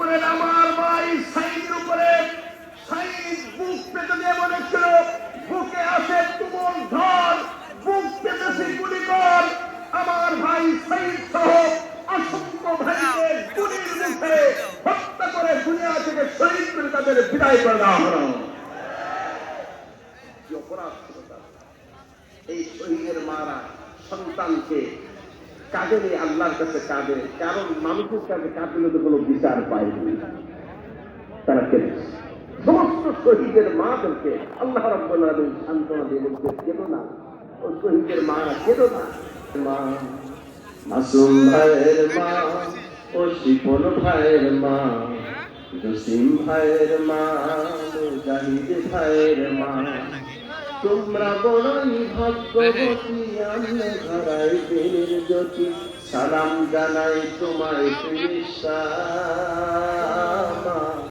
করেন আমার ভাই সাইদের উপরে। সাইদ বুক পেতে দিয়ে বলেছিল, বুকে আছে তুমুল ঝড়, বুক পেতেছে গুলি কর। আমার ভাই সাইদ সহ অসংখ্য ভাইকে গুলির মুখে হত্যা করে দুনিয়া থেকে শহীদ করে তাদের বিদায় করে দেওয়া হলো। কি অপরাধ ছিল তার! এই শহীদের মারা সন্তানকে কাঁদেনি, আল্লাহর কাছে কাঁদে, কারণ মানুষের কাছে কাঁদলে তো কোনো বিচার পায়নি, তারা কেঁদেছে। সমস্ত শহীদের মাদেরকে আল্লাহ রাব্বুল আলামিন সান্ত্বনা দিয়ে বলতে, কেঁদো না, ও শহীদের মারা, কেঁদো না। মা, মাসুম ভাইয়ের মা, ও শিপন ভাইয়ের মা, জসিম ভাইয়ের মা, মুজাহিদ ভাইয়ের মা, তোমরা বড়ই ভাগ্যবতী, আমি ধরাই দিনের জ্যোতি, সালাম জানাই তোমায় ফেরেশতা।